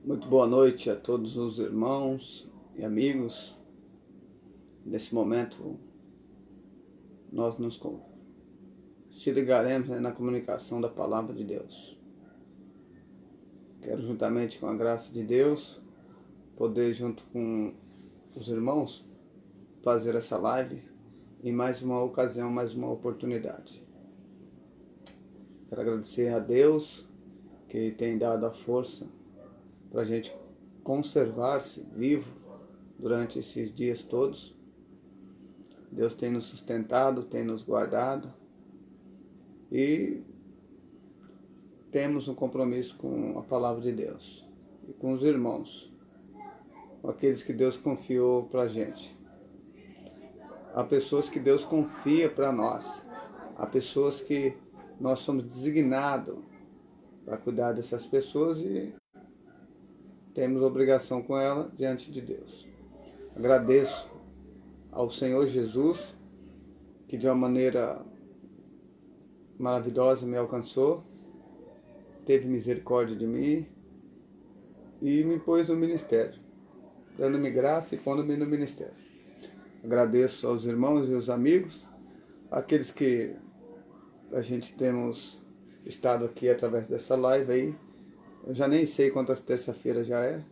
Muito boa noite a todos os irmãos e amigos. Nesse momento, nós se ligaremos, na comunicação da Palavra de Deus. Quero, juntamente com a graça de Deus, poder, junto com os irmãos, fazer essa live em mais uma ocasião, mais uma oportunidade. Quero agradecer a Deus que tem dado a força para a gente conservar-se vivo durante esses dias todos. Deus tem nos sustentado, tem nos guardado e temos um compromisso com a palavra de Deus e com os irmãos, com aqueles que Deus confiou para a gente. Há pessoas que Deus confia para nós, há pessoas que nós somos designados para cuidar dessas pessoas e temos obrigação com ela diante de Deus. Agradeço ao Senhor Jesus, que de uma maneira maravilhosa me alcançou, teve misericórdia de mim e me pôs no ministério, dando-me graça e pondo-me no ministério. Agradeço aos irmãos e aos amigos, aqueles que a gente temos estado aqui através dessa live aí. Eu já nem sei quantas terça-feiras já é.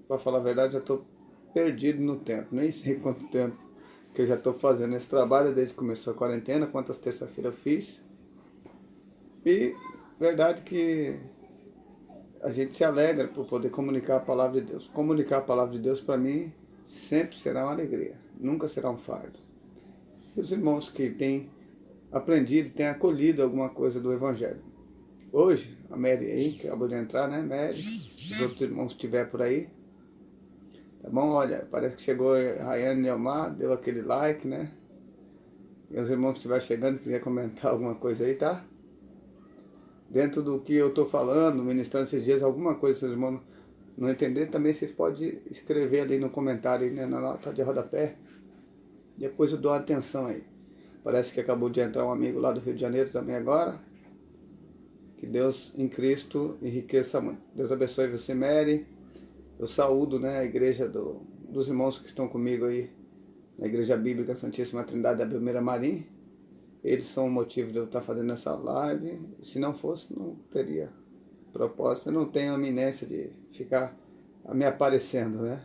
Para falar a verdade, já estou perdido no tempo. Nem sei quanto tempo que eu já estou fazendo esse trabalho desde que começou a quarentena, quantas terça-feiras eu fiz. E verdade que a gente se alegra por poder comunicar a palavra de Deus. Comunicar a palavra de Deus para mim sempre será uma alegria, nunca será um fardo. E os irmãos que têm aprendido, têm acolhido alguma coisa do Evangelho. Hoje, a Mary aí, que acabou de entrar, né, Mary? Os outros irmãos que estiver por aí. Tá bom? Olha, parece que chegou a Rayane Neomar, deu aquele like, né? E os irmãos que estiver chegando, quiser comentar alguma coisa aí, tá? Dentro do que eu estou falando, ministrando esses dias, alguma coisa, se os irmãos não entenderem, também vocês podem escrever ali no comentário, né, na nota de rodapé. Depois eu dou atenção aí. Parece que acabou de entrar um amigo lá do Rio de Janeiro também agora. Que Deus em Cristo enriqueça muito. Deus abençoe você, Mary. Eu saúdo, né, a igreja dos irmãos que estão comigo aí, na Igreja Bíblica Santíssima Trindade da Belmira Marim. Eles são o motivo de eu estar fazendo essa live. Se não fosse, não teria propósito. Eu não tenho a iminência de ficar me aparecendo, né?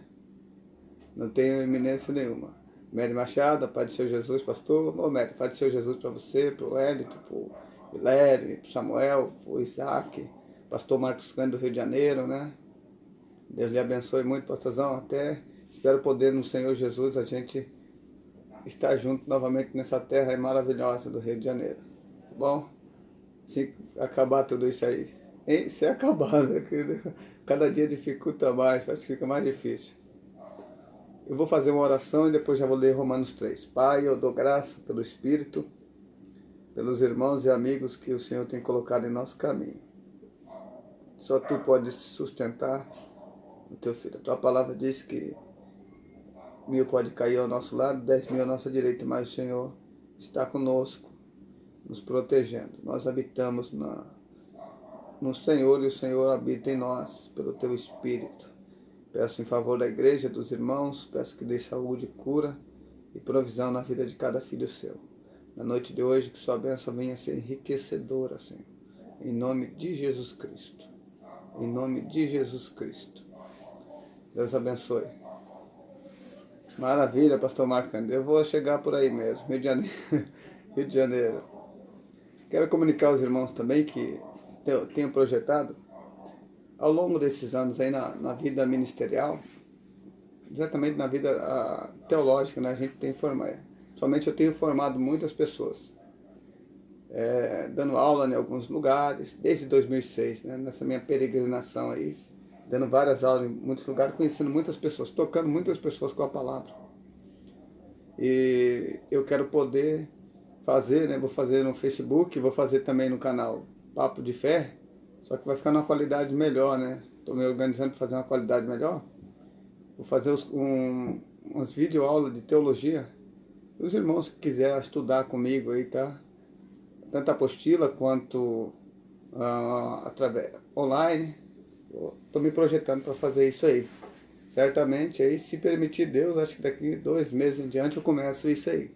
Não tenho iminência nenhuma. Mary Machado, Pai do Senhor Jesus, pastor. Ô, Mary, Pai do Senhor Jesus para você, para o Hélito, para o Hilério, para o Samuel, para o Isaac, pastor Marcos Cândido do Rio de Janeiro, né? Deus lhe abençoe muito, pastorzão. Até espero poder no Senhor Jesus a gente estar junto novamente nessa terra maravilhosa do Rio de Janeiro. Tá bom? Se acabar tudo isso aí. E se acabar, né? Cada dia dificulta mais, acho que fica mais difícil. Eu vou fazer uma oração e depois já vou ler Romanos 3. Pai, eu dou graça pelo Espírito, pelos irmãos e amigos que o Senhor tem colocado em nosso caminho. Só Tu podes sustentar o Teu Filho. A Tua palavra diz que 1.000 pode cair ao nosso lado, 10.000 à nossa direita, mas o Senhor está conosco, nos protegendo. Nós habitamos no Senhor e o Senhor habita em nós, pelo Teu Espírito. Peço em favor da igreja, dos irmãos, peço que dê saúde, cura e provisão na vida de cada filho seu. Na noite de hoje, que sua bênção venha ser enriquecedora, Senhor. Em nome de Jesus Cristo. Em nome de Jesus Cristo. Deus abençoe. Maravilha, pastor Marcando. Eu vou chegar por aí mesmo, Rio de Janeiro. Rio de Janeiro. Quero comunicar aos irmãos também que eu tenho projetado, ao longo desses anos aí na vida ministerial, exatamente na vida teológica, né, a gente tem formado. Somente eu tenho formado muitas pessoas, dando aula em alguns lugares, desde 2006, né, nessa minha peregrinação aí, dando várias aulas em muitos lugares, conhecendo muitas pessoas, tocando muitas pessoas com a palavra. E eu quero poder fazer, né, vou fazer no Facebook, vou fazer também no canal Papo de Fé, só que vai ficar numa qualidade melhor, né? Estou me organizando para fazer uma qualidade melhor. Vou fazer umas videoaulas de teologia. Os irmãos que quiserem estudar comigo aí, tá? Tanto a apostila quanto através online. Estou me projetando para fazer isso aí. Certamente, aí, se permitir Deus, acho que daqui 2 meses em diante eu começo isso aí.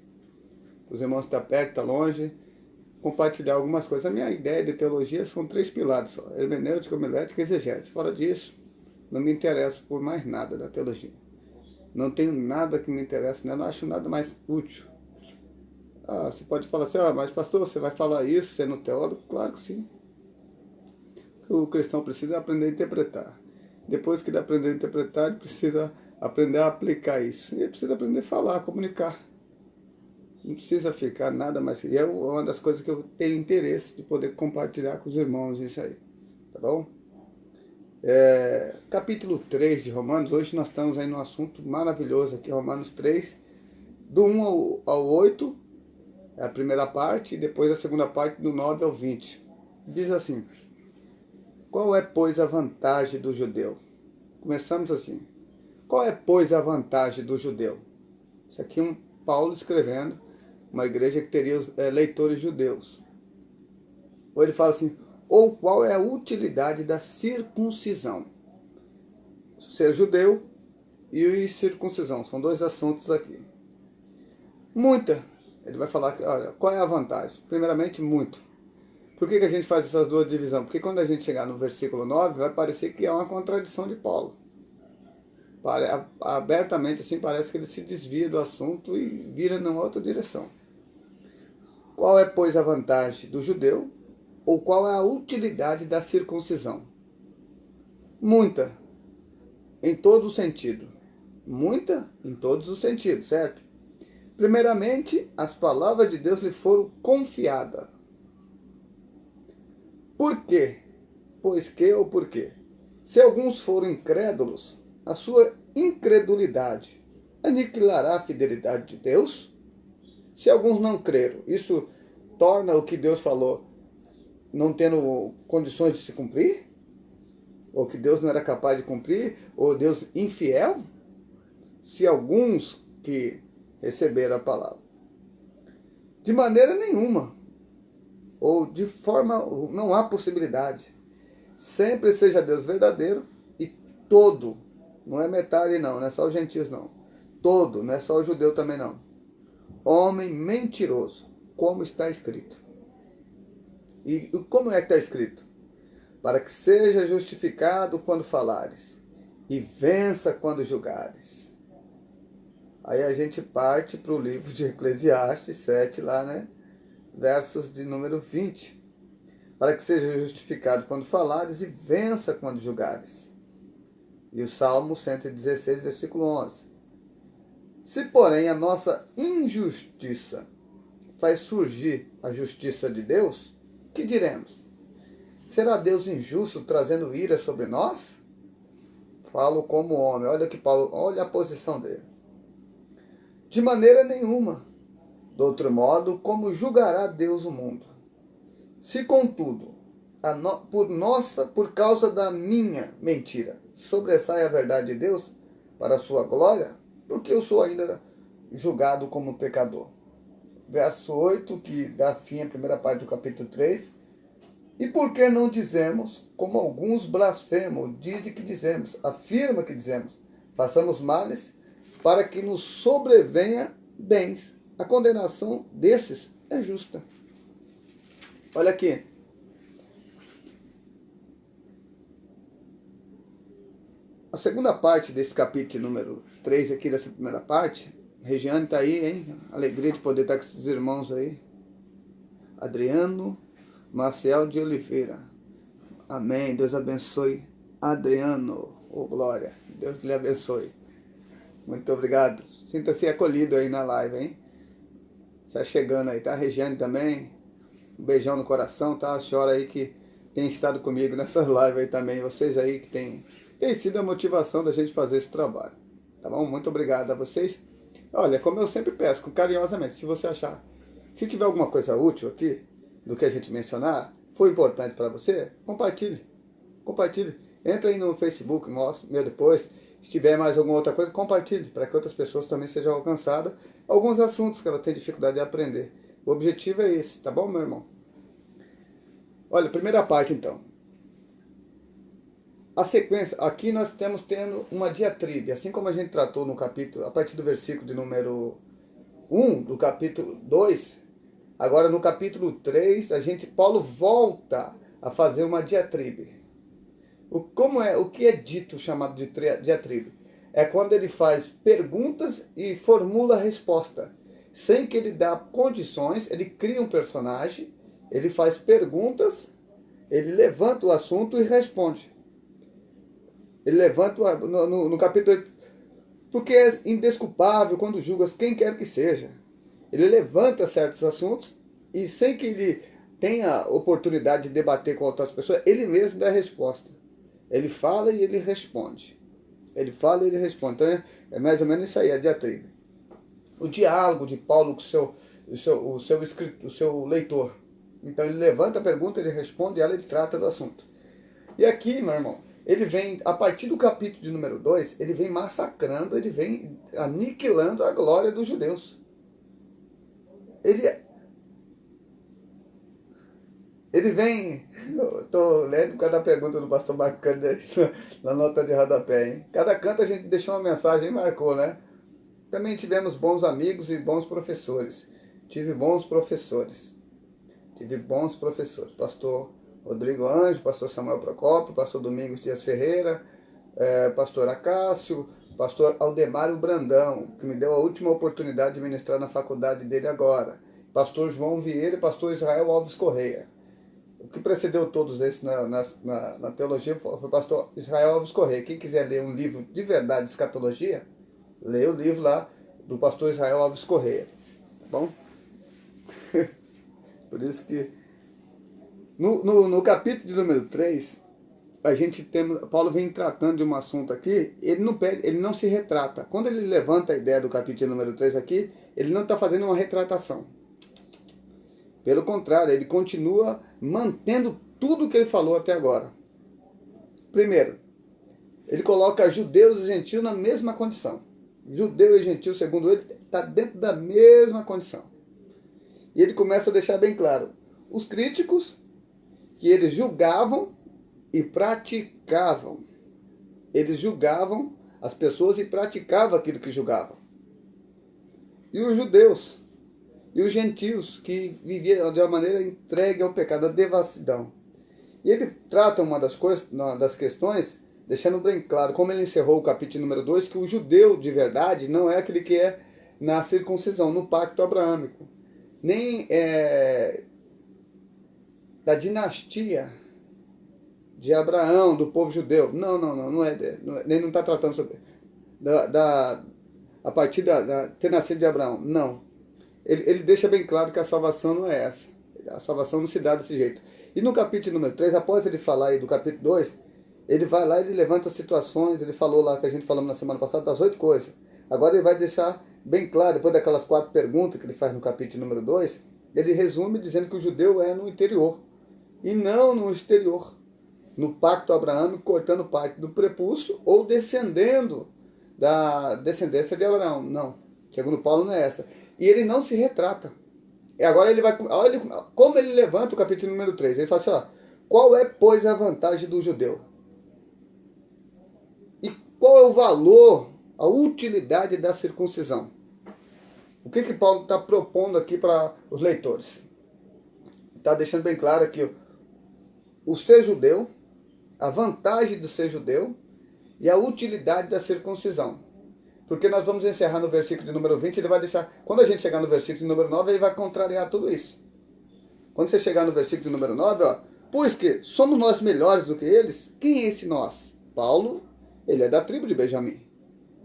Os irmãos estão perto, estão longe, compartilhar algumas coisas. A minha ideia de teologia são 3 pilares só: hermenêutica, homilética e exegese. Fora disso, não me interesso por mais nada da teologia. Não tenho nada que me interesse, né? Não acho nada mais útil. Você pode falar assim, mas pastor, você vai falar isso sendo teólogo? Claro que sim. O cristão precisa aprender a interpretar. Depois que ele aprender a interpretar, ele precisa aprender a aplicar isso. E ele precisa aprender a falar, a comunicar. Não precisa ficar nada mais. E é uma das coisas que eu tenho interesse de poder compartilhar com os irmãos isso aí. Tá bom? Capítulo 3 de Romanos. Hoje nós estamos aí num assunto maravilhoso aqui, Romanos 3, do 1 ao 8, é a primeira parte, e depois a segunda parte do 9 ao 20. Diz assim: qual é, pois, a vantagem do judeu? Começamos assim. Qual é, pois, a vantagem do judeu? Isso aqui é um Paulo escrevendo, uma igreja que teria leitores judeus. Ou ele fala assim, ou qual é a utilidade da circuncisão? Ser judeu e circuncisão, são 2 assuntos aqui. Muita. Ele vai falar, olha, qual é a vantagem? Primeiramente, muito. Por que a gente faz essas 2 divisões? Porque quando a gente chegar no versículo 9, vai parecer que é uma contradição de Paulo. Abertamente assim, parece que ele se desvia do assunto e vira numa outra direção. Qual é, pois, a vantagem do judeu? Ou qual é a utilidade da circuncisão? Muita, em todo o sentido. Muita, em todos os sentidos, certo? Primeiramente, as palavras de Deus lhe foram confiadas. Por quê? Pois que ou por quê? Se alguns foram incrédulos, a sua incredulidade aniquilará a fidelidade de Deus? Se alguns não creram, isso torna o que Deus falou não tendo condições de se cumprir? Ou que Deus não era capaz de cumprir? Ou Deus infiel? Se alguns que receberam a palavra. De maneira nenhuma. Ou de forma, não há possibilidade. Sempre seja Deus verdadeiro e todo. Não é metade não é só os gentios não. Todo, não é só o judeu também não. Homem mentiroso, como está escrito. E como é que está escrito? Para que seja justificado quando falares, e vença quando julgares. Aí a gente parte para o livro de Eclesiastes 7, lá, né? Versos de número 20. Para que seja justificado quando falares, e vença quando julgares. E o Salmo 116, versículo 11. Se, porém, a nossa injustiça faz surgir a justiça de Deus, que diremos? Será Deus injusto trazendo ira sobre nós? Falo como homem. Olha que Paulo, olha a posição dele. De maneira nenhuma. De outro modo, como julgará Deus o mundo? Se, contudo, por causa da minha mentira, sobressai a verdade de Deus para a sua glória, porque eu sou ainda julgado como pecador. Verso 8, que dá fim à primeira parte do capítulo 3. E por que não dizemos, como alguns blasfemam, dizem que dizemos, afirma que dizemos, façamos males para que nos sobrevenha bens. A condenação desses é justa. Olha aqui. A segunda parte desse capítulo número 3 aqui, dessa primeira parte, Regiane está aí, hein? Alegria de poder estar com esses irmãos aí. Adriano Maciel de Oliveira. Amém. Deus abençoe. Adriano. Oh, glória. Deus lhe abençoe. Muito obrigado. Sinta-se acolhido aí na live, hein? Está chegando aí, tá? Regiane também. Um beijão no coração, tá? A senhora aí que tem estado comigo nessas lives aí também. Vocês aí que tem sido a motivação da gente fazer esse trabalho. Tá bom? Muito obrigado a vocês. Olha, como eu sempre peço, carinhosamente, se você achar, se tiver alguma coisa útil aqui, do que a gente mencionar, foi importante para você, compartilhe. Compartilhe. Entra aí no Facebook, mostra, meu depois. Se tiver mais alguma outra coisa, compartilhe, para que outras pessoas também sejam alcançadas. Alguns assuntos que ela tem dificuldade de aprender. O objetivo é esse, tá bom, meu irmão? Olha, primeira parte então. a sequência, aqui nós estamos tendo uma diatribe, assim como a gente tratou no capítulo, a partir do versículo de número 1 do capítulo 2, agora no capítulo 3, Paulo volta a fazer uma diatribe. O que é dito, chamado de diatribe? É quando ele faz perguntas e formula a resposta. Sem que ele dê condições, ele cria um personagem, ele faz perguntas, ele levanta o assunto e responde. Ele levanta no capítulo 8, porque é indesculpável quando julgas quem quer que seja. Ele levanta certos assuntos e sem que ele tenha oportunidade de debater com outras pessoas, ele mesmo dá a resposta. Ele fala e ele responde. Ele fala e ele responde. Então é mais ou menos isso aí, a diatribe. O diálogo de Paulo com o seu leitor. Então ele levanta a pergunta, ele responde ela, ele trata do assunto. E aqui, meu irmão, ele vem, a partir do capítulo de número 2, ele vem massacrando, ele vem aniquilando a glória dos judeus. Ele vem, eu estou lendo por causa da pergunta do pastor Marco Cândido na nota de rodapé, hein? Cada canto a gente deixou uma mensagem e marcou, né? Também tivemos bons amigos e bons professores. Tive bons professores. Pastor Rodrigo Anjo, pastor Samuel Procópio, pastor Domingos Dias Ferreira, pastor Acácio, pastor Aldemário Brandão, que me deu a última oportunidade de ministrar na faculdade dele agora. Pastor João Vieira e pastor Israel Alves Correia. O que precedeu todos esses na teologia foi o pastor Israel Alves Correia. Quem quiser ler um livro de verdade de escatologia, lê o livro lá do pastor Israel Alves Correia. Tá bom? Por isso que no capítulo de número 3, Paulo vem tratando de um assunto aqui, ele não se retrata. Quando ele levanta a ideia do capítulo de número 3 aqui, ele não está fazendo uma retratação. Pelo contrário, ele continua mantendo tudo o que ele falou até agora. Primeiro, ele coloca judeus e gentios na mesma condição. Judeu e gentil, segundo ele, está dentro da mesma condição. E ele começa a deixar bem claro, os críticos, que eles julgavam e praticavam. Eles julgavam as pessoas e praticavam aquilo que julgavam. E os judeus e os gentios, que viviam de uma maneira entregue ao pecado, a devassidão. E ele trata uma das questões, deixando bem claro, como ele encerrou o capítulo número 2, que o judeu de verdade não é aquele que é na circuncisão, no pacto abraâmico, nem da dinastia de Abraão, do povo judeu. Não é. Ele não está tratando sobre a partir da ter nascido de Abraão. Não. Ele deixa bem claro que a salvação não é essa. A salvação não se dá desse jeito. E no capítulo número 3, após ele falar aí do capítulo 2, ele vai lá e ele levanta situações, ele falou lá, que a gente falou na semana passada, das 8 coisas. Agora ele vai deixar bem claro, depois daquelas 4 perguntas que ele faz no capítulo número 2, ele resume dizendo que o judeu é no interior, e não no exterior. No pacto abraâmico, cortando parte do prepúcio, ou descendendo da descendência de Abraão. Não, segundo Paulo não é essa. E ele não se retrata. E agora ele vai, olha como ele levanta o capítulo número 3. Ele fala assim, ó, qual é, pois, a vantagem do judeu? E qual é o valor, a utilidade da circuncisão? O que Paulo está propondo aqui para os leitores? Está deixando bem claro aqui o ser judeu, a vantagem de ser judeu e a utilidade da circuncisão. Porque nós vamos encerrar no versículo de número 20, ele vai deixar... Quando a gente chegar no versículo de número 9, ele vai contrariar tudo isso. Quando você chegar no versículo de número 9, ó, pois que somos nós melhores do que eles? Quem é esse nós? Paulo, ele é da tribo de Benjamim.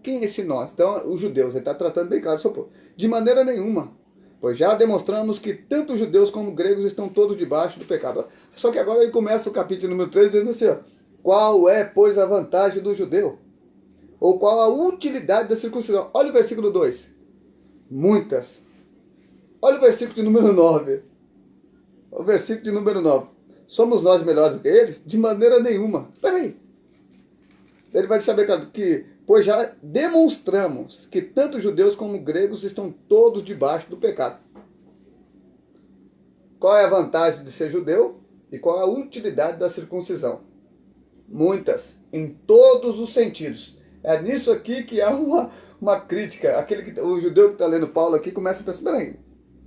Quem é esse nós? Então, os judeus, ele está tratando bem claro o seu povo. De maneira nenhuma, pois já demonstramos que tanto judeus como gregos estão todos debaixo do pecado. Só que agora ele começa o capítulo número 3 dizendo assim, ó, qual é, pois, a vantagem do judeu? Ou qual a utilidade da circuncisão? Olha o versículo 2. Muitas. Olha o versículo de número 9. O versículo de número 9. Somos nós melhores do que eles? De maneira nenhuma. Peraí. Ele vai saber que, pois já demonstramos que tanto judeus como gregos estão todos debaixo do pecado. Qual é a vantagem de ser judeu? E qual é a utilidade da circuncisão? Muitas. em todos os sentidos. É nisso aqui que há uma crítica. O judeu que está lendo Paulo aqui começa a pensar, peraí,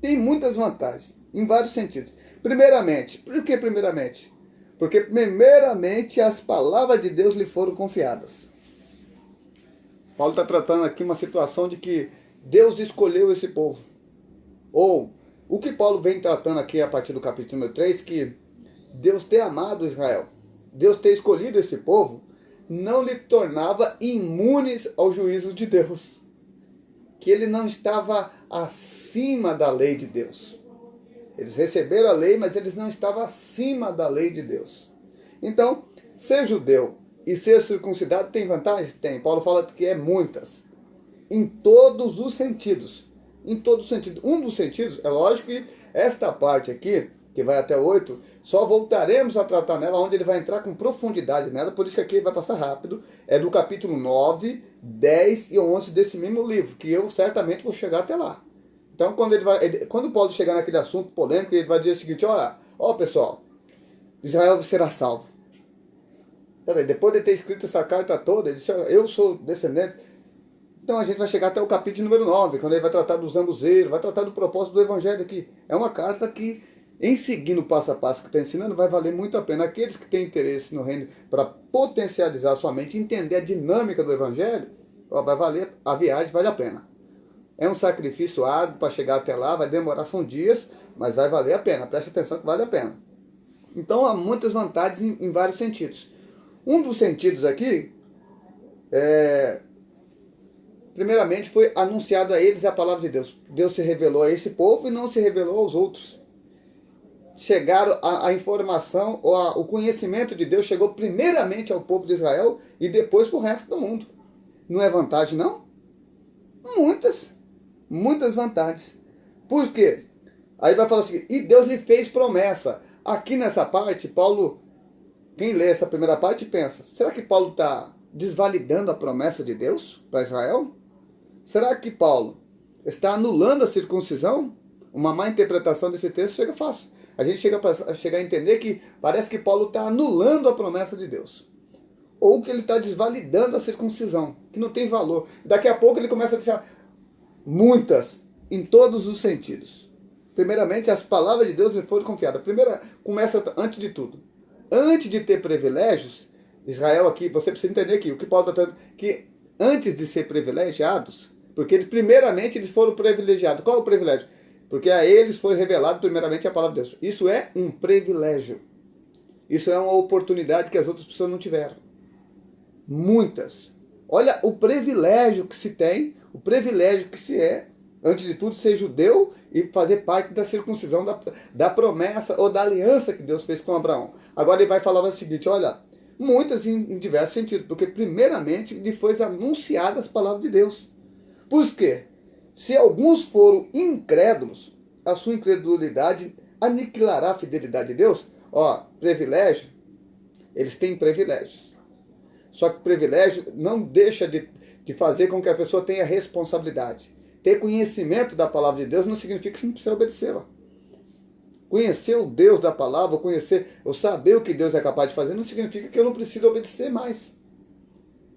tem muitas vantagens, em vários sentidos. Primeiramente, por que primeiramente? Porque primeiramente as palavras de Deus lhe foram confiadas. Paulo está tratando aqui uma situação de que Deus escolheu esse povo. Ou, o que Paulo vem tratando aqui a partir do capítulo 3, que Deus ter amado Israel, Deus ter escolhido esse povo, não lhe tornava imunes ao juízo de Deus. Que ele não estava acima da lei de Deus. Eles receberam a lei, mas eles não estavam acima da lei de Deus. Então, ser judeu e ser circuncidado tem vantagens? Tem. Paulo fala que é muitas. Em todos os sentidos. Em todos os sentidos. Um dos sentidos, é lógico que esta parte aqui, que vai até 8, só voltaremos a tratar nela, onde ele vai entrar com profundidade nela, por isso que aqui vai passar rápido, é do capítulo 9, 10 e 11 desse mesmo livro, que eu certamente vou chegar até lá. Então, quando Paulo chegar naquele assunto polêmico, ele vai dizer o seguinte, olha, pessoal, Israel será salvo. Peraí, depois de ter escrito essa carta toda, ele disse, eu sou descendente. Então a gente vai chegar até o capítulo número 9, quando ele vai tratar dos zambuzeiros, vai tratar do propósito do evangelho aqui. É uma carta que, em seguindo o passo a passo que está ensinando, vai valer muito a pena. Aqueles que têm interesse no reino para potencializar a sua mente, entender a dinâmica do evangelho, vai valer, a viagem vale a pena. É um sacrifício árduo para chegar até lá, vai demorar, são dias, mas vai valer a pena. Preste atenção que vale a pena. Então há muitas vantagens em vários sentidos. Um dos sentidos aqui, primeiramente, foi anunciado a eles a palavra de Deus. Deus se revelou a esse povo e não se revelou aos outros. Chegaram a informação, ou o conhecimento de Deus chegou primeiramente ao povo de Israel e depois para o resto do mundo. Não é vantagem, não? Muitas vantagens. Por quê? Aí vai falar assim, e Deus lhe fez promessa. Aqui nessa parte, Paulo, quem lê essa primeira parte pensa, será que Paulo está desvalidando a promessa de Deus para Israel? Será que Paulo está anulando a circuncisão? Uma má interpretação desse texto chega fácil. A gente chega a entender que parece que Paulo está anulando a promessa de Deus. Ou que ele está desvalidando a circuncisão, que não tem valor. Daqui a pouco ele começa a deixar muitas, em todos os sentidos. Primeiramente, as palavras de Deus me foram confiadas. Primeira, começa antes de tudo. Antes de ter privilégios, Israel aqui, você precisa entender aqui, o que Paulo está tratando, que antes de ser privilegiados, porque primeiramente eles foram privilegiados. Qual é o privilégio? Porque a eles foi revelado primeiramente a palavra de Deus. Isso é um privilégio. Isso é uma oportunidade que as outras pessoas não tiveram. Muitas. Olha o privilégio que se tem, o privilégio que se é, antes de tudo, ser judeu e fazer parte da circuncisão da promessa ou da aliança que Deus fez com Abraão. Agora ele vai falar o seguinte, olha, muitas em diversos sentidos, porque primeiramente lhe foi anunciada as palavras de Deus. Por quê? Se alguns foram incrédulos, a sua incredulidade aniquilará a fidelidade de Deus. Privilégio, eles têm privilégios. Só que privilégio não deixa de fazer com que a pessoa tenha responsabilidade. Ter conhecimento da palavra de Deus não significa que você não precisa obedecê-la. Conhecer o Deus da palavra, ou saber o que Deus é capaz de fazer, não significa que eu não preciso obedecer mais.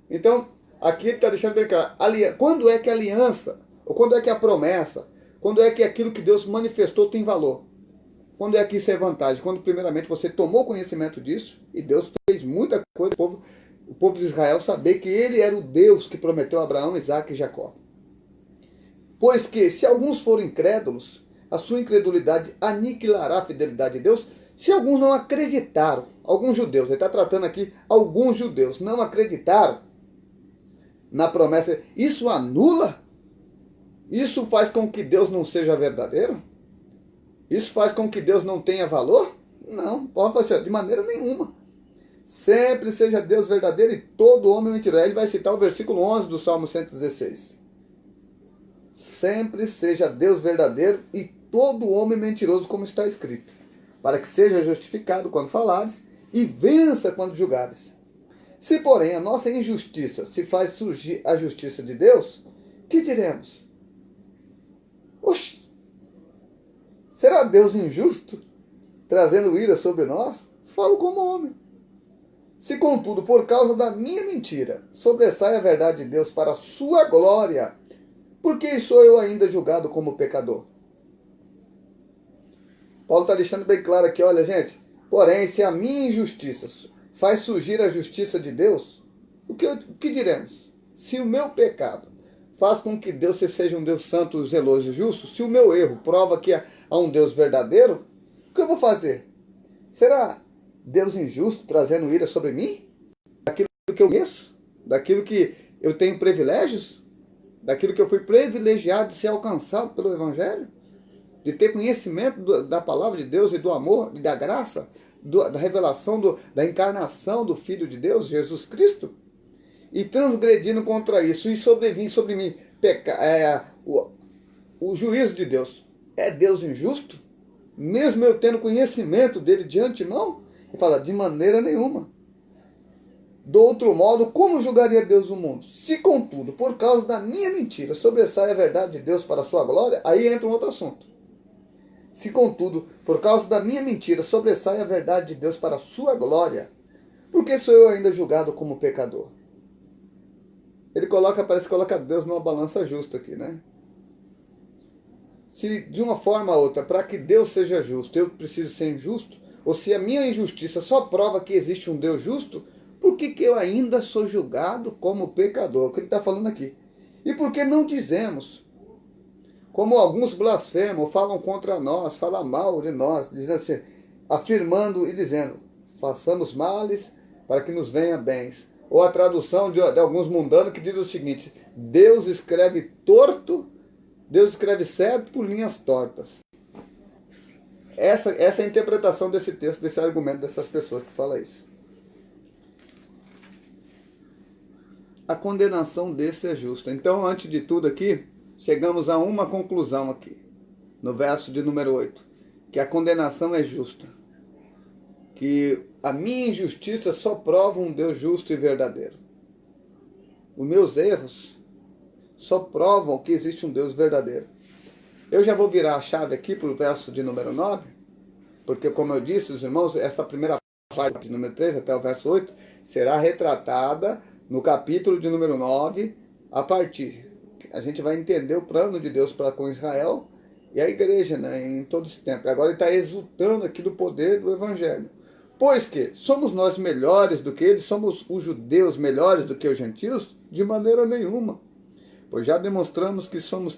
Então, aqui ele está deixando bem claro, quando é que a aliança, ou quando é que a promessa, quando é que aquilo que Deus manifestou tem valor? Quando é que isso é vantagem? Quando primeiramente você tomou conhecimento disso, e Deus fez muita coisa, o povo de Israel saber que ele era o Deus que prometeu a Abraão, Isaac e Jacó. Pois que, se alguns forem incrédulos, a sua incredulidade aniquilará a fidelidade de Deus. Se alguns não acreditaram, alguns judeus, ele está tratando aqui, alguns judeus não acreditaram na promessa, isso anula? Isso faz com que Deus não seja verdadeiro? Isso faz com que Deus não tenha valor? Não, pode fazer de maneira nenhuma. Sempre seja Deus verdadeiro e todo homem mentiroso. Ele vai citar o versículo 11 do Salmo 116. Sempre seja Deus verdadeiro e todo homem mentiroso, como está escrito, para que seja justificado quando falares e vença quando julgares. Se, porém, a nossa injustiça se faz surgir a justiça de Deus, que diremos? Oxe, será Deus injusto, trazendo ira sobre nós? Falo como homem. Se contudo, por causa da minha mentira, sobressai a verdade de Deus para a sua glória, por que sou eu ainda julgado como pecador? Paulo está deixando bem claro aqui, olha gente, porém, se a minha injustiça faz surgir a justiça de Deus, o que diremos? Se o meu pecado faz com que Deus seja um Deus santo, zeloso e justo, se o meu erro prova que há um Deus verdadeiro, o que eu vou fazer? Será Deus injusto trazendo ira sobre mim? Daquilo que eu conheço? Daquilo que eu tenho privilégios? Daquilo que eu fui privilegiado de ser alcançado pelo Evangelho? De ter conhecimento da palavra de Deus e do amor e da graça, da revelação, da encarnação do Filho de Deus, Jesus Cristo? E transgredindo contra isso, e sobrevim sobre mim o juízo de Deus. É Deus injusto? Mesmo eu tendo conhecimento dele de antemão? Ele fala, de maneira nenhuma. Do outro modo, como julgaria Deus o mundo? Se, contudo, por causa da minha mentira, sobressai a verdade de Deus para a sua glória, aí entra um outro assunto. Se, contudo, por causa da minha mentira, sobressai a verdade de Deus para a sua glória, por que sou eu ainda julgado como pecador? Ele parece que coloca Deus numa balança justa aqui, né? Se de uma forma ou outra, para que Deus seja justo, eu preciso ser injusto, ou se a minha injustiça só prova que existe um Deus justo, por que eu ainda sou julgado como pecador? É o que ele está falando aqui. E por que não dizemos, como alguns blasfemam, falam contra nós, falam mal de nós, dizendo assim, afirmando e dizendo, façamos males para que nos venha bens. Ou a tradução de alguns mundanos que diz o seguinte, Deus escreve torto, Deus escreve certo por linhas tortas. Essa é a interpretação desse texto, desse argumento dessas pessoas que falam isso. A condenação desse é justa. Então, antes de tudo aqui, chegamos a uma conclusão aqui, no verso de número 8, que a condenação é justa. Que a minha injustiça só prova um Deus justo e verdadeiro. Os meus erros só provam que existe um Deus verdadeiro. Eu já vou virar a chave aqui para o verso de número 9, porque, como eu disse, os irmãos, essa primeira parte de número 3 até o verso 8 será retratada no capítulo de número 9, a partir. A gente vai entender o plano de Deus para com Israel e a igreja, né, em todo esse tempo. Agora ele está exultando aqui do poder do Evangelho. Pois que somos nós melhores do que eles? Somos os judeus melhores do que os gentios? De maneira nenhuma. Pois já demonstramos que somos...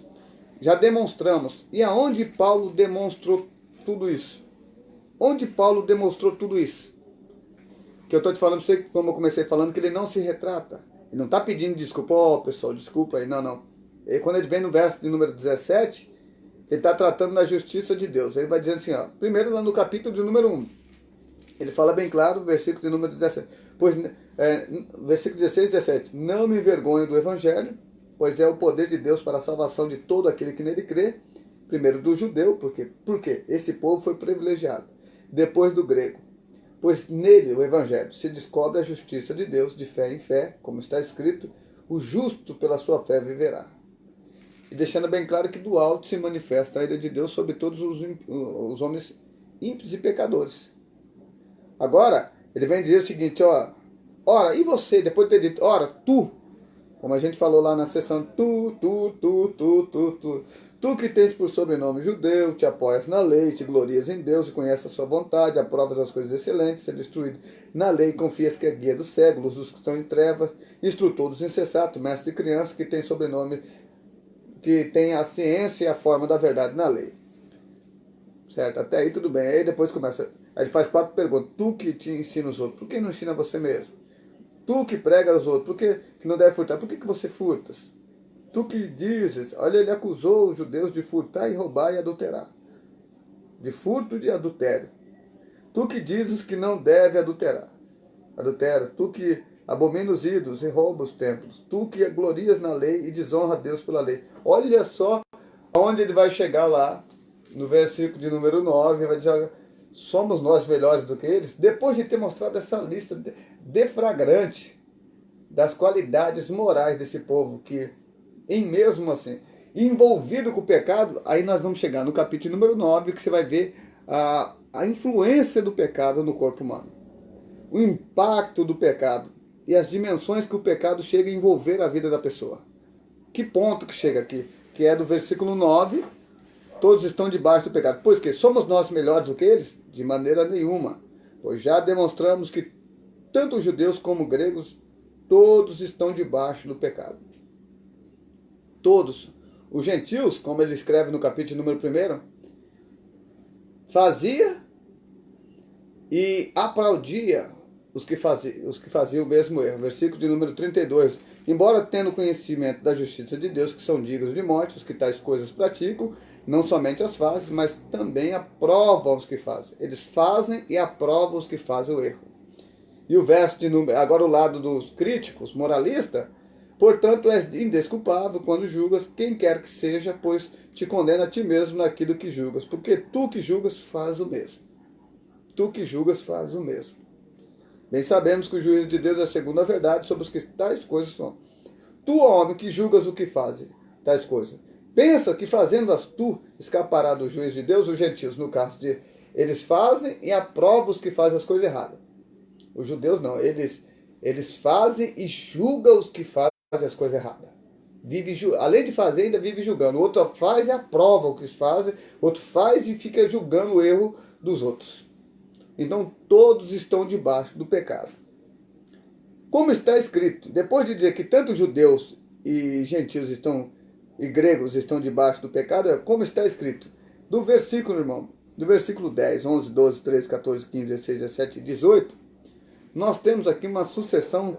Já demonstramos. E aonde Paulo demonstrou tudo isso? Onde Paulo demonstrou tudo isso? Que eu estou te falando para você, como eu comecei falando, que ele não se retrata. Ele não está pedindo desculpa, pessoal, desculpa aí. Não. E quando ele vem no verso de número 17, ele está tratando da justiça de Deus. Ele vai dizer assim, ó, primeiro lá no capítulo de número 1. Ele fala bem claro, versículo de número 17. Versículo 16 e 17. Não me envergonho do Evangelho, pois é o poder de Deus para a salvação de todo aquele que nele crê. Primeiro do judeu, porque esse povo foi privilegiado. Depois do grego. Pois nele, o Evangelho, se descobre a justiça de Deus de fé em fé, como está escrito, o justo pela sua fé viverá. E deixando bem claro que do alto se manifesta a ira de Deus sobre todos os homens ímpios e pecadores. Agora, ele vem dizer o seguinte, ó, ora, e você, depois de ter dito, ora, tu, como a gente falou lá na sessão, tu que tens por sobrenome judeu, te apoias na lei, te glorias em Deus e conheces a sua vontade, aprovas as coisas excelentes, ser destruído na lei, confias que é guia dos cegos, dos que estão em trevas, instrutor dos insensatos, mestre de criança, que tem sobrenome, que tem a ciência e a forma da verdade na lei. Certo? Até aí tudo bem. Aí depois começa... Aí ele faz 4 perguntas. Tu que te ensina os outros, por que não ensina você mesmo? Tu que prega aos outros, por que não deve furtar? Por que você furtas? Tu que dizes... Olha, ele acusou os judeus de furtar e roubar e adulterar. De furto e de adultério. Tu que dizes que não deve adulterar. Adultera. Tu que abomina os ídolos e rouba os templos. Tu que glorias na lei e desonra a Deus pela lei. Olha só aonde ele vai chegar lá. No versículo de número 9, vai dizer, somos nós melhores do que eles? Depois de ter mostrado essa lista deflagrante das qualidades morais desse povo, que, em mesmo assim, envolvido com o pecado, aí nós vamos chegar no capítulo número 9, que você vai ver a influência do pecado no corpo humano. o impacto do pecado e as dimensões que o pecado chega a envolver a vida da pessoa. Que ponto que chega aqui? Que é do versículo 9, todos estão debaixo do pecado. Pois que somos nós melhores do que eles? De maneira nenhuma. Pois já demonstramos que tanto judeus como gregos, todos estão debaixo do pecado. Todos. Os gentios, como ele escreve no capítulo número 1, fazia e aplaudia os que faziam o mesmo erro. Versículo de número 32. Embora tendo conhecimento da justiça de Deus, que são dignos de morte, os que tais coisas praticam, não somente as fazem, mas também aprovam os que fazem. Eles fazem e aprovam os que fazem o erro. E o verso de número, agora o lado dos críticos, moralistas, portanto és indesculpável quando julgas quem quer que seja, pois te condena a ti mesmo naquilo que julgas, porque tu que julgas faz o mesmo. Tu que julgas faz o mesmo. Bem sabemos que o juízo de Deus é segundo a verdade sobre os que tais coisas são. Tu, homem, que julgas o que fazem tais coisas, pensa que fazendo-as tu escapará do juízo de Deus, os gentios, no caso de eles fazem e aprovam os que fazem as coisas erradas. Os judeus não, eles fazem e julgam os que fazem as coisas erradas. Além de fazer, ainda vive julgando. O outro faz e aprova o que eles fazem, outro faz e fica julgando o erro dos outros. Então todos estão debaixo do pecado. Como está escrito, depois de dizer que tanto judeus e gentios e gregos estão debaixo do pecado, como está escrito, do versículo, irmão, do versículo 10, 11, 12, 13, 14, 15, 16, 17 e 18, nós temos aqui uma sucessão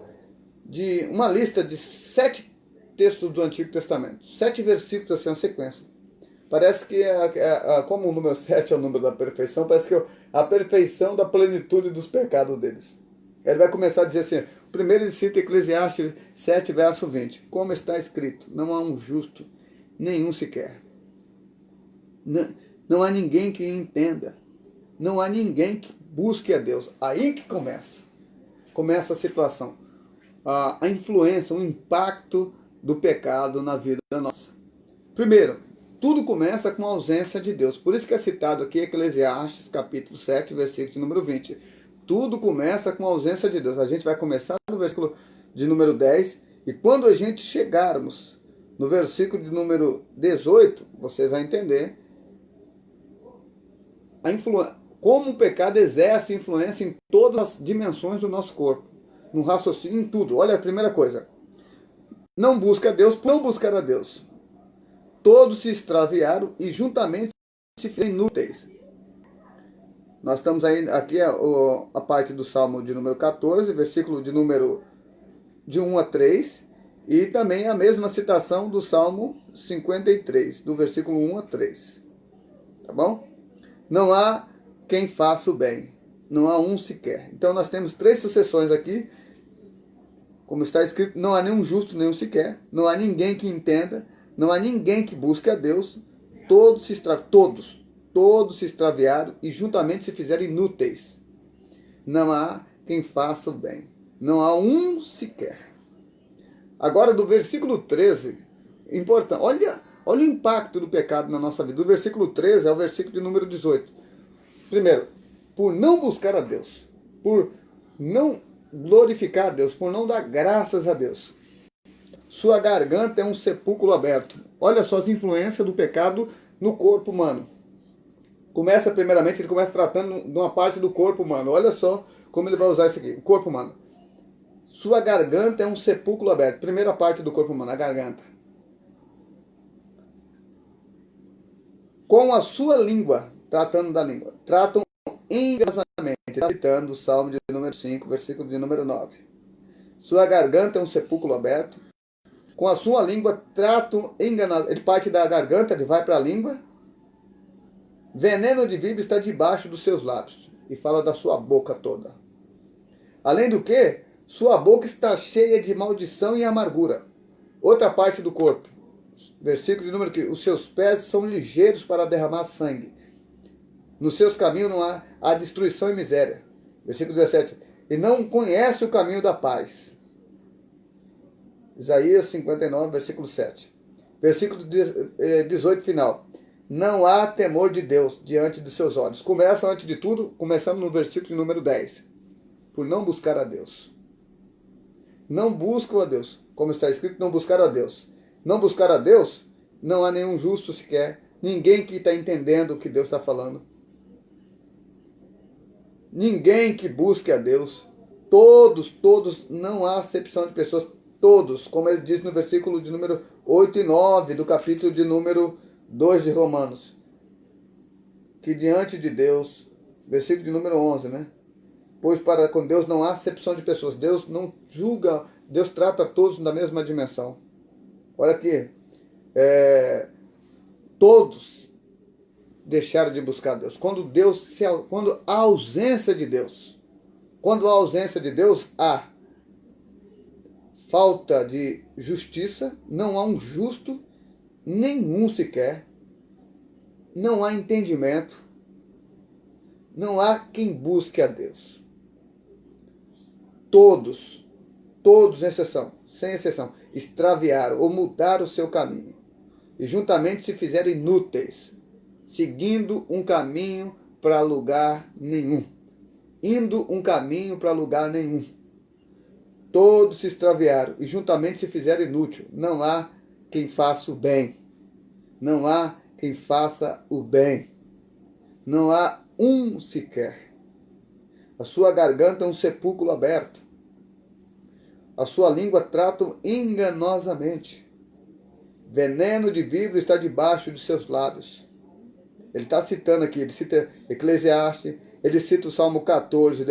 de uma lista de 7 textos do Antigo Testamento. 7 versículos assim, uma sequência. Parece que, como o número 7 é o número da perfeição, parece que é a perfeição da plenitude dos pecados deles. Ele vai começar a dizer assim, primeiro ele cita Eclesiastes 7, verso 20. Como está escrito, não há um justo, nenhum sequer. Não há ninguém que entenda. Não há ninguém que busque a Deus. Aí que começa a situação. A influência, o impacto do pecado na vida nossa. Primeiro, tudo começa com a ausência de Deus. Por isso que é citado aqui Eclesiastes, capítulo 7, versículo de número 20. Tudo começa com a ausência de Deus. A gente vai começar no versículo de número 10. E quando a gente chegarmos no versículo de número 18, você vai entender como o pecado exerce influência em todas as dimensões do nosso corpo. No raciocínio, em tudo. Olha a primeira coisa. Não busca Deus por não buscar a Deus. Todos se extraviaram e juntamente se fizeram inúteis. Nós estamos aí, aqui a parte do Salmo de número 14, versículo de número de 1 a 3, e também a mesma citação do Salmo 53, do versículo 1 a 3. Tá bom? Não há quem faça o bem, não há um sequer. Então nós temos 3 sucessões aqui, como está escrito, não há nenhum justo, nenhum sequer, não há ninguém que entenda, não há ninguém que busque a Deus, todos se extraviaram e juntamente se fizeram inúteis. Não há quem faça o bem, não há um sequer. Agora do versículo 13, importante, olha o impacto do pecado na nossa vida. Do versículo 13 ao versículo de número 18. Primeiro, por não buscar a Deus, por não glorificar a Deus, por não dar graças a Deus. Sua garganta é um sepulcro aberto. Olha só as influências do pecado no corpo humano. Primeiramente, ele começa tratando de uma parte do corpo humano. Olha só como ele vai usar isso aqui. O corpo humano. Sua garganta é um sepulcro aberto. Primeira parte do corpo humano, a garganta. Com a sua língua, tratando da língua, tratam enganosamente, citando o Salmo de número 5, versículo de número 9. Sua garganta é um sepulcro aberto. Com a sua língua tratam enganosamente. Ele parte da garganta, ele vai para a língua. Veneno de víbora está debaixo dos seus lábios. E fala da sua boca toda. Além do que, sua boca está cheia de maldição e amargura. Outra parte do corpo. Versículo de número 15. Os seus pés são ligeiros para derramar sangue. Nos seus caminhos não há destruição e miséria. Versículo 17. E não conhece o caminho da paz. Isaías 59, versículo 7. Versículo 18, final. Não há temor de Deus diante dos seus olhos. Começa, antes de tudo, começando no versículo de número 10. por não buscar a Deus. Não buscam a Deus. Como está escrito, não buscaram a Deus. Não buscar a Deus, não há nenhum justo sequer. Ninguém que está entendendo o que Deus está falando. Ninguém que busque a Deus. Todos, não há acepção de pessoas. Todos, como ele diz no versículo de número 8 e 9 do capítulo de número 2 de Romanos. Que diante de Deus, versículo de número 11, né? Pois para com Deus não há acepção de pessoas. Deus não julga, Deus trata todos na mesma dimensão. Olha aqui, todos deixaram de buscar Deus. Quando há ausência de Deus, há falta de justiça, não há um justo nenhum sequer, não há entendimento, não há quem busque a Deus. Todos, sem exceção, extraviaram ou mudaram o seu caminho e juntamente se fizeram inúteis, seguindo um caminho para lugar nenhum, indo um caminho para lugar nenhum. Todos se extraviaram e juntamente se fizeram inútil. Não há quem faça o bem. Não há quem faça o bem. Não há um sequer. A sua garganta é um sepulcro aberto. A sua língua trata enganosamente. Veneno de víbora está debaixo de seus lábios. Ele está citando aqui, ele cita Eclesiastes, ele cita o Salmo 14,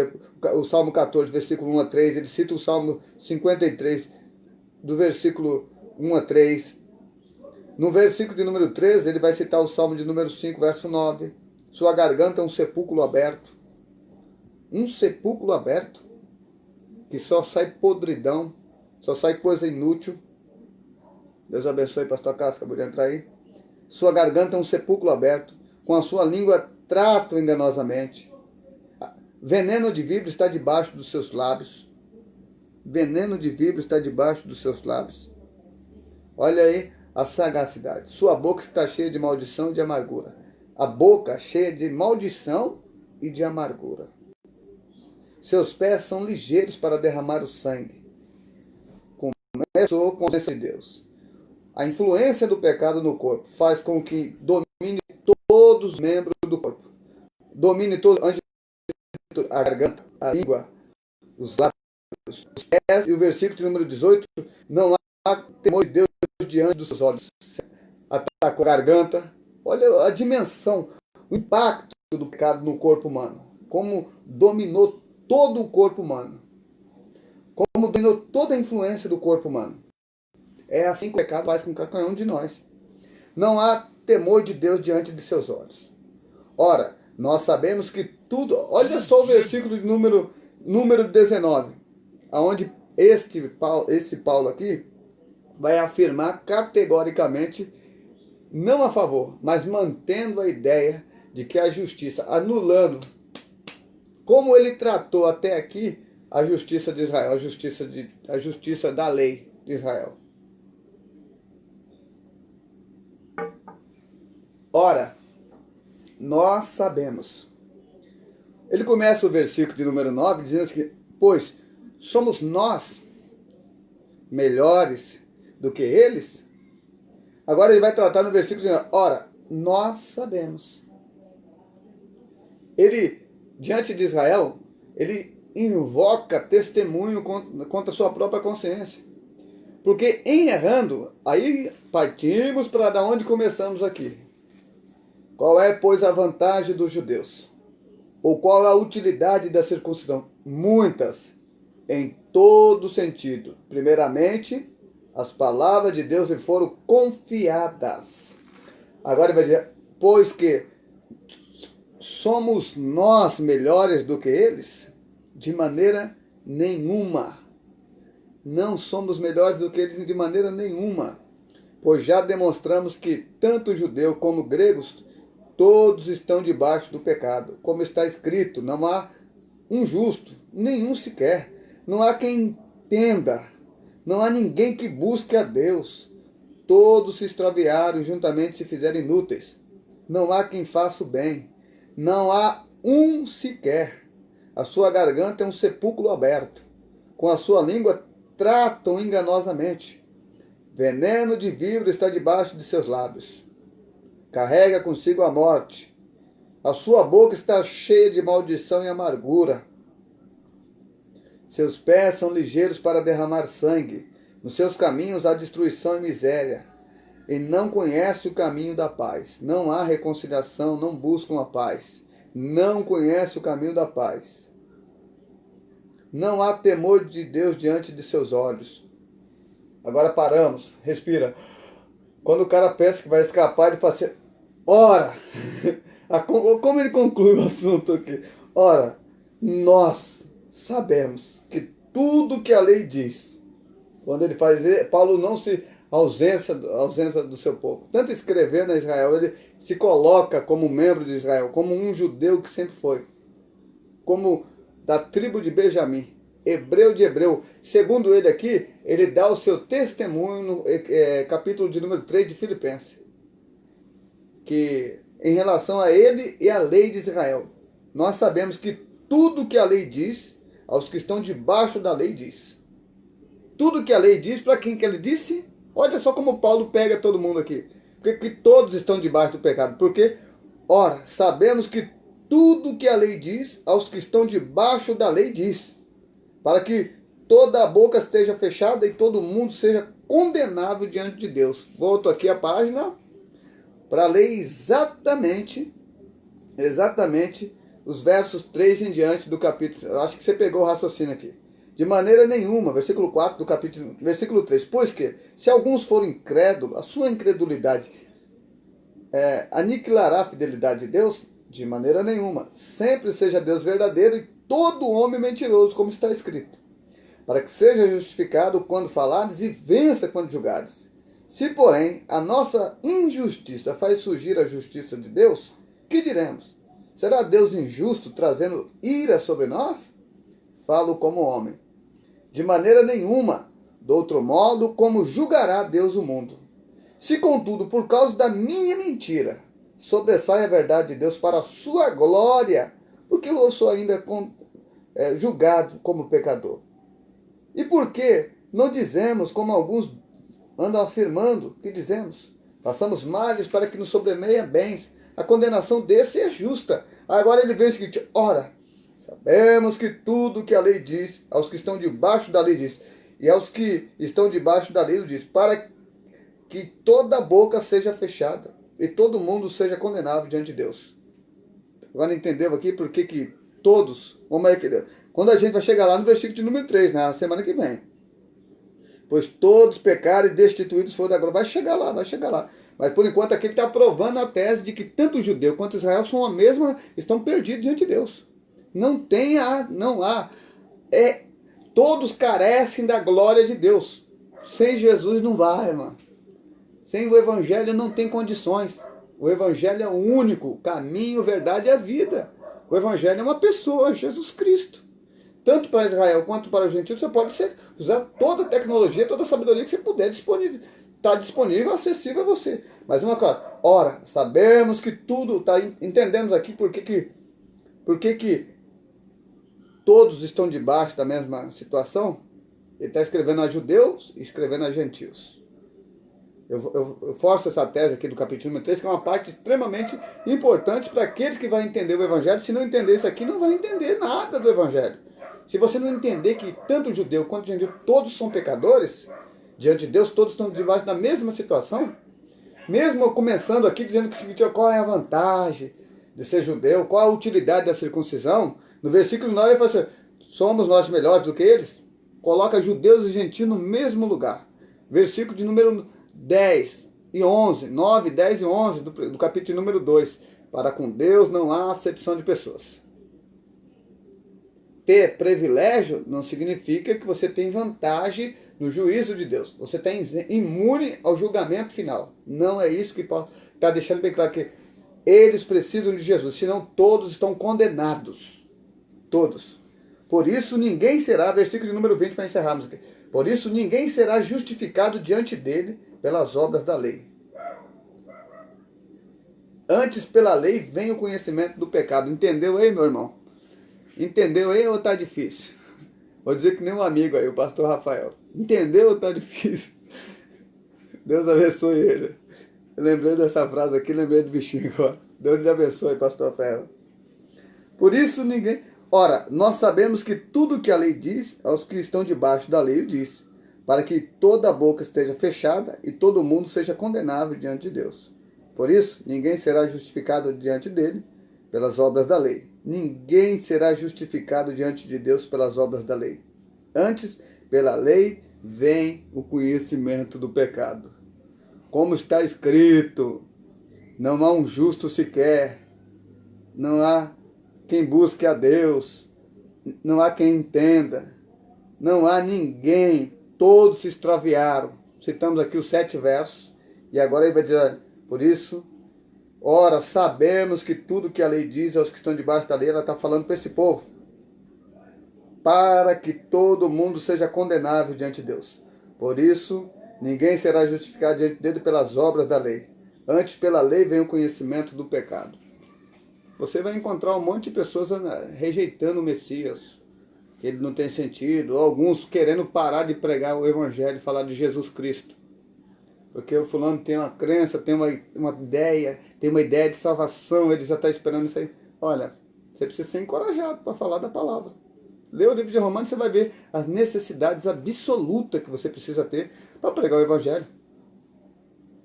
versículo 1 a 3, ele cita o Salmo 53, do versículo 1 a 3. No versículo de número 13, ele vai citar o Salmo de número 5, verso 9. Sua garganta é um sepulcro aberto. Um sepulcro aberto, que só sai podridão, só sai coisa inútil. Deus abençoe, pastor Cássio, acabou de entrar aí. Sua garganta é um sepulcro aberto, com a sua língua trato enganosamente. Veneno de víbora está debaixo dos seus lábios. Veneno de víbora está debaixo dos seus lábios. Olha aí a sagacidade. Sua boca está cheia de maldição e de amargura. A boca cheia de maldição e de amargura. Seus pés são ligeiros para derramar o sangue. Começou com a presença de Deus. A influência do pecado no corpo faz com que domine todos os membros do corpo. Domine todo, a garganta, a língua, os lábios, os pés. E o versículo de número 18, não há temor de Deus diante dos seus olhos. Atacou a garganta. Olha a dimensão, o impacto do pecado no corpo humano. Como dominou todo o corpo humano. Como dominou toda a influência do corpo humano. É assim que o pecado faz com cada um de nós. Não há temor de Deus diante de seus olhos. Ora, nós sabemos que tudo... Olha só o versículo de número 19. Onde esse Paulo aqui vai afirmar categoricamente, não a favor, mas mantendo a ideia de que a justiça, anulando, como ele tratou até aqui a justiça de Israel, a justiça da lei de Israel. Ora, nós sabemos. Ele começa o versículo de número 9 dizendo que, pois somos nós melhores do que eles? Agora ele vai tratar no versículo dizendo, ora, nós sabemos. Ele, diante de Israel, ele invoca testemunho contra a sua própria consciência. Porque em errando, aí partimos para da onde começamos aqui. Qual é, pois, a vantagem dos judeus? Ou qual a utilidade da circuncisão? Muitas, em todo sentido. Primeiramente, as palavras de Deus lhe foram confiadas. Agora ele vai dizer, pois que somos nós melhores do que eles? De maneira nenhuma. Não somos melhores do que eles de maneira nenhuma. Pois já demonstramos que tanto judeu como gregos, todos estão debaixo do pecado. Como está escrito, não há um justo, nenhum sequer. Não há quem entenda. Não há ninguém que busque a Deus. Todos se extraviaram e juntamente se fizeram inúteis. Não há quem faça o bem. Não há um sequer. A sua garganta é um sepulcro aberto. Com a sua língua tratam enganosamente. Veneno de víbora está debaixo de seus lábios. Carrega consigo a morte. A sua boca está cheia de maldição e amargura. Seus pés são ligeiros para derramar sangue. Nos seus caminhos há destruição e miséria. E não conhece o caminho da paz. Não há reconciliação, não buscam a paz. Não conhece o caminho da paz. Não há temor de Deus diante de seus olhos. Agora paramos, respira. Quando o cara pensa que vai escapar, ele fala assim, ora, como ele conclui o assunto aqui? Ora, nós sabemos que tudo que a lei diz, quando ele faz, Paulo não se ausência do seu povo. Tanto escrevendo a Israel, ele se coloca como membro de Israel, como um judeu que sempre foi, como da tribo de Benjamim, hebreu de hebreu. Segundo ele aqui, ele dá o seu testemunho no capítulo de número 3 de Filipenses, que em relação a ele e a lei de Israel, nós sabemos que tudo que a lei diz, aos que estão debaixo da lei diz. Tudo que a lei diz, para quem que ele disse? Olha só como Paulo pega todo mundo aqui. Porque todos estão debaixo do pecado. Porque, ora, sabemos que tudo que a lei diz, aos que estão debaixo da lei diz. Para que toda a boca esteja fechada e todo mundo seja condenável diante de Deus. Volto aqui a página para ler exatamente os versos 3 em diante do capítulo. Eu acho que você pegou o raciocínio aqui. De maneira nenhuma, versículo 4 do capítulo, versículo 3. Pois que, se alguns forem incrédulos, a sua incredulidade aniquilará a fidelidade de Deus? De maneira nenhuma. Sempre seja Deus verdadeiro e todo homem mentiroso, como está escrito. Para que seja justificado quando falares e vença quando julgares. Se, porém, a nossa injustiça faz surgir a justiça de Deus, que diremos? Será Deus injusto trazendo ira sobre nós? Falo como homem. De maneira nenhuma, de outro modo, como julgará Deus o mundo. Se, contudo, por causa da minha mentira, sobressai a verdade de Deus para a sua glória, porque eu sou ainda julgado como pecador. E por que não dizemos, como alguns andam afirmando, que dizemos? Passamos males para que nos sobremeia bens. A condenação desse é justa. Agora ele vem o seguinte, ora, sabemos que tudo que a lei diz, aos que estão debaixo da lei diz, e aos que estão debaixo da lei diz, para que toda boca seja fechada e todo mundo seja condenável diante de Deus. Agora entendeu aqui por que todos, quando a gente vai chegar lá no versículo de número 3, na semana que vem. Pois todos pecaram e destituídos foram da glória. Vai chegar lá. Mas por enquanto aqui ele está provando a tese de que tanto o judeu quanto Israel são a mesma, estão perdidos diante de Deus. Não há. Todos carecem da glória de Deus. Sem Jesus não vai, irmão. Sem o Evangelho não tem condições. O Evangelho é o único caminho, verdade e a vida. O Evangelho é uma pessoa, Jesus Cristo. Tanto para Israel quanto para os gentios, você pode usar toda a tecnologia, toda a sabedoria que você puder está disponível, acessível a você. Mas uma coisa, ora, sabemos que tudo, entendemos aqui por que todos estão debaixo da mesma situação. Ele está escrevendo a judeus e escrevendo a gentios. Eu forço essa tese aqui do capítulo número 3, que é uma parte extremamente importante para aqueles que vão entender o Evangelho. Se não entender isso aqui, não vai entender nada do Evangelho. Se você não entender que tanto o judeu quanto o gentio, todos são pecadores, diante de Deus, todos estão debaixo da mesma situação, mesmo começando aqui dizendo que qual é a vantagem de ser judeu, qual a utilidade da circuncisão, no versículo 9 ele fala assim, somos nós melhores do que eles? Coloca judeus e gentios no mesmo lugar. Versículo de número 10 e 11, 9, 10 e 11 do capítulo número 2. Para com Deus não há acepção de pessoas. Ter privilégio não significa que você tem vantagem no juízo de Deus. Você está imune ao julgamento final. Não é isso que Paulo está deixando bem claro, que eles precisam de Jesus, senão todos estão condenados. Todos. Por isso ninguém será, versículo de número 20 para encerrarmos aqui. Por isso ninguém será justificado diante dele pelas obras da lei. Antes pela lei vem o conhecimento do pecado. Entendeu aí, meu irmão? Entendeu aí ou tá difícil? Vou dizer que nem um amigo aí, o pastor Rafael. Entendeu ou tá difícil? Deus abençoe ele. Eu lembrei dessa frase aqui, lembrei do bichinho agora. Deus te abençoe, pastor Rafael. Por isso ninguém... Ora, nós sabemos que tudo que a lei diz, aos que estão debaixo da lei o diz, para que toda a boca esteja fechada e todo mundo seja condenável diante de Deus. Por isso, ninguém será justificado diante dele pelas obras da lei. Ninguém será justificado diante de Deus pelas obras da lei. Antes, pela lei, vem o conhecimento do pecado. Como está escrito, não há um justo sequer, não há quem busque a Deus, não há quem entenda, não há ninguém, todos se extraviaram. Citamos aqui os 7 versos, e agora ele vai dizer, por isso, ora, sabemos que tudo que a lei diz aos que estão debaixo da lei, ela está falando para esse povo, para que todo mundo seja condenável diante de Deus. Por isso, ninguém será justificado diante dele pelas obras da lei. Antes, pela lei, vem o conhecimento do pecado. Você vai encontrar um monte de pessoas rejeitando o Messias, que ele não tem sentido, ou alguns querendo parar de pregar o Evangelho e falar de Jesus Cristo. Porque o fulano tem uma crença, tem uma ideia de salvação, ele já está esperando isso aí. Olha, você precisa ser encorajado para falar da palavra. Lê o livro de Romanos, você vai ver as necessidades absolutas que você precisa ter para pregar o Evangelho.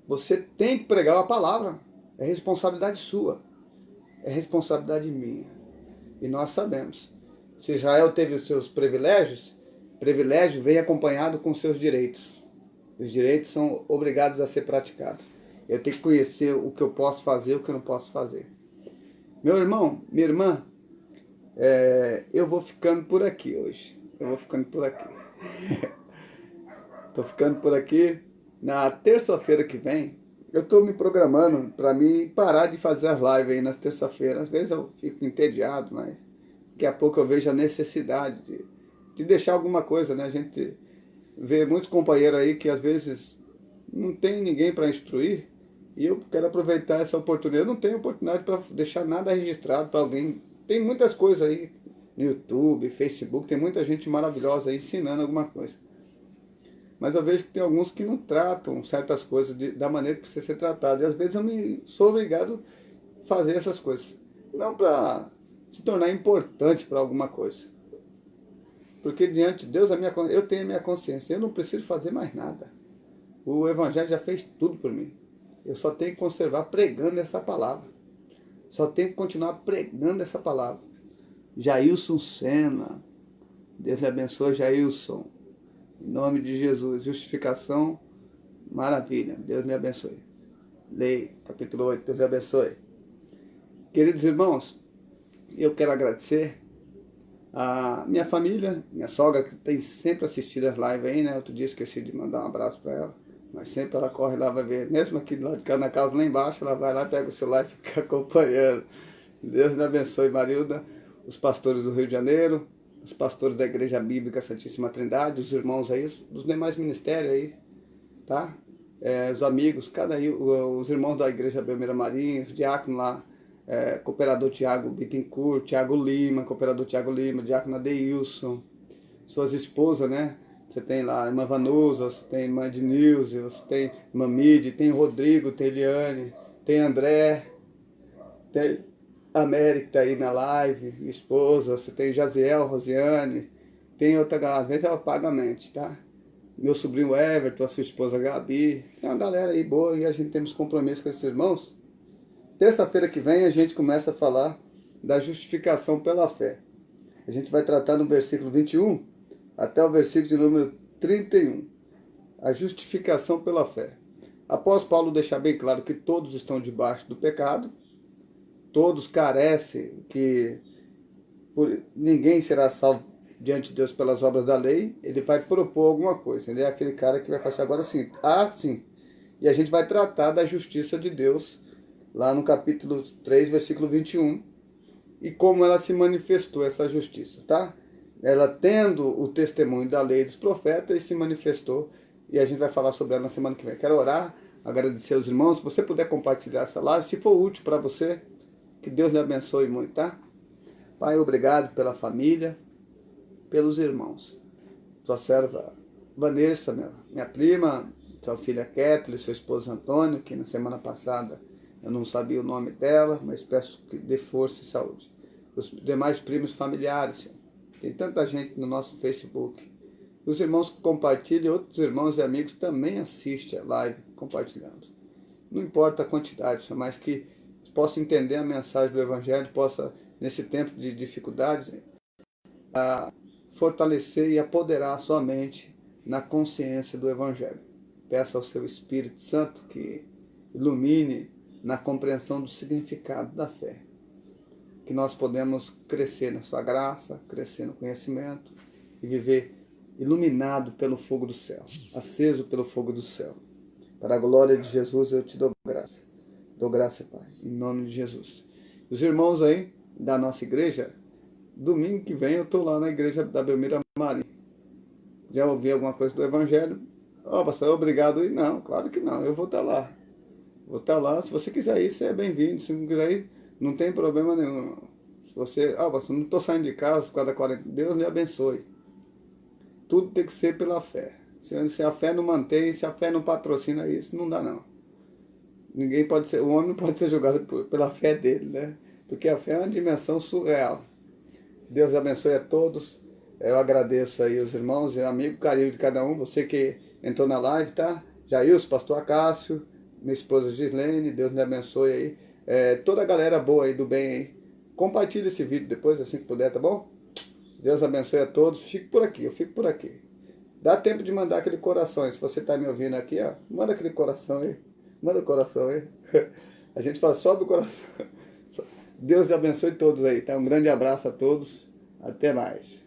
Você tem que pregar a palavra, é responsabilidade sua. É responsabilidade minha. E nós sabemos. Se Israel teve os seus privilégios, privilégio vem acompanhado com seus direitos. Os direitos são obrigados a ser praticados. Eu tenho que conhecer o que eu posso fazer e o que eu não posso fazer. Meu irmão, minha irmã, eu vou ficando por aqui hoje. Eu vou ficando por aqui. Estou ficando por aqui. Na terça-feira que vem, eu estou me programando para mim parar de fazer as lives aí nas terça-feiras. Às vezes eu fico entediado, mas daqui a pouco eu vejo a necessidade de deixar alguma coisa, né? A gente vê muitos companheiros aí que às vezes não tem ninguém para instruir e eu quero aproveitar essa oportunidade. Eu não tenho oportunidade para deixar nada registrado para alguém. Tem muitas coisas aí no YouTube, Facebook, tem muita gente maravilhosa aí ensinando alguma coisa. Mas eu vejo que tem alguns que não tratam certas coisas da maneira que precisa ser tratado. E às vezes eu sou obrigado a fazer essas coisas. Não para se tornar importante para alguma coisa. Porque diante de Deus eu tenho a minha consciência. Eu não preciso fazer mais nada. O Evangelho já fez tudo por mim. Eu só tenho que conservar pregando essa palavra. Só tenho que continuar pregando essa palavra. Jailson Sena. Deus lhe abençoe, Jailson. Em nome de Jesus, justificação, maravilha, Deus me abençoe. Lei, capítulo 8, Deus me abençoe. Queridos irmãos, eu quero agradecer a minha família, minha sogra, que tem sempre assistido as lives aí, né? Outro dia esqueci de mandar um abraço para ela, mas sempre ela corre lá, vai ver, mesmo aqui do lado de cá na casa lá embaixo, ela vai lá, pega o celular e fica acompanhando. Deus me abençoe, Marilda, os pastores do Rio de Janeiro, os pastores da Igreja Bíblica Santíssima Trindade, os irmãos aí, dos demais ministérios aí, tá? Os amigos, os irmãos da Igreja Belmira Marinha, os diáconos lá, cooperador Tiago Bittencourt, Tiago Lima, cooperador Tiago Lima, diácono Adeilson, suas esposas, né? Você tem lá a irmã Vanusa, você tem a irmã Ednilze, você tem a irmã Mide, tem o Rodrigo, tem a Eliane, tem André, tem a Mary que está aí na live, minha esposa, você tem Jaziel, Rosiane, tem outra, às vezes ela paga a mente, tá? Meu sobrinho Everton, a sua esposa Gabi, tem uma galera aí boa e a gente temos compromisso com esses irmãos. Terça-feira que vem a gente começa a falar da justificação pela fé. A gente vai tratar no versículo 21 até o versículo de número 31. A justificação pela fé. Após Paulo deixar bem claro que todos estão debaixo do pecado, todos carecem, que ninguém será salvo diante de Deus pelas obras da lei, ele vai propor alguma coisa. Ele é aquele cara que vai falar agora sim, sim. E a gente vai tratar da justiça de Deus, lá no capítulo 3, versículo 21, e como ela se manifestou, essa justiça, tá? Ela tendo o testemunho da lei dos profetas, e se manifestou, e a gente vai falar sobre ela na semana que vem. Quero orar, agradecer aos irmãos, se você puder compartilhar essa live, se for útil para você, que Deus lhe abençoe muito, tá? Pai, obrigado pela família, pelos irmãos. Sua serva Vanessa, minha prima, sua filha Kathleen, seu esposo Antônio, que na semana passada eu não sabia o nome dela, mas peço que dê força e saúde. Os demais primos familiares, Senhor. Tem tanta gente no nosso Facebook. Os irmãos que compartilham, outros irmãos e amigos também assistem a live, compartilhamos. Não importa a quantidade, Senhor, mas que possa entender a mensagem do Evangelho, possa, nesse tempo de dificuldades, fortalecer e apoderar a sua mente na consciência do Evangelho. Peço ao seu Espírito Santo que ilumine na compreensão do significado da fé. Que nós podemos crescer na sua graça, crescer no conhecimento e viver iluminado pelo fogo do céu, aceso pelo fogo do céu. Para a glória de Jesus eu te dou graça. Dou graça, Pai, em nome de Jesus. Os irmãos aí da nossa igreja, domingo que vem eu estou lá na igreja da Belmira Maria. Já ouvi alguma coisa do Evangelho? Pastor, obrigado. E não, claro que não, eu vou estar lá. Vou estar lá, se você quiser ir, você é bem-vindo. Se não quiser ir, não tem problema nenhum. Se você, pastor, não estou saindo de casa por causa da quarentena, Deus lhe abençoe. Tudo tem que ser pela fé. Se a fé não mantém, se a fé não patrocina isso, não dá não. Ninguém pode ser, o homem não pode ser julgado pela fé dele, né? Porque a fé é uma dimensão surreal. Deus abençoe a todos. Eu agradeço aí os irmãos e amigos, carinho de cada um. Você que entrou na live, tá? Jailson, pastor Acácio, minha esposa Gislene, Deus me abençoe aí. Toda a galera boa aí do bem aí. Compartilhe esse vídeo depois, assim que puder, tá bom? Deus abençoe a todos. Fico por aqui, eu fico por aqui. Dá tempo de mandar aquele coração. Se você tá me ouvindo aqui, ó, manda aquele coração aí. Manda o coração aí. A gente fala, sobe o coração. Deus abençoe todos aí, tá? Um grande abraço a todos. Até mais.